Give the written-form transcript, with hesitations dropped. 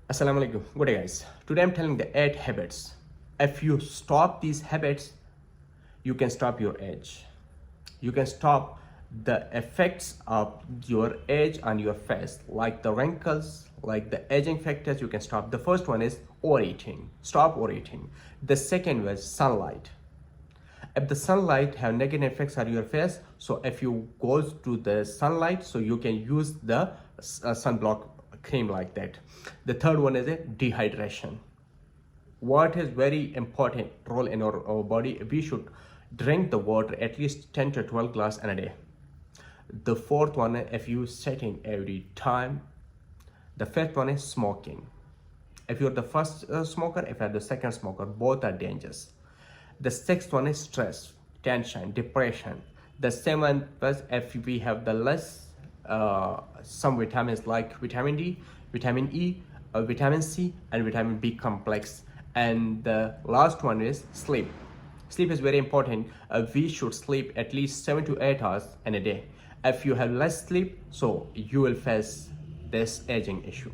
Assalamu alaikum. Good day, guys. Today I'm telling the 8 habits. If you stop these habits, you can stop your age. You can stop the effects of your age on your face, like the wrinkles, like the aging factors. You can stop. The first one is overeating. Stop overeating. The second was sunlight. If the sunlight have negative effects on your face, so if you go to the sunlight, so you can use the sunblock cream like that. The third one is a dehydration. What is very important role in our body, we should drink the water at least 10 to 12 glass in a day. The fourth one, if you sitting every time. The fifth one is smoking. If you're the first smoker, if you're the second smoker, both are dangerous. The sixth one is stress, tension, depression. The seventh was if we have the less some vitamins like vitamin D, vitamin E, vitamin C, and vitamin B complex. And the last one is sleep. Sleep is very important. We should sleep at least 7 to 8 hours in a day. If you have less sleep, so you will face this aging issue.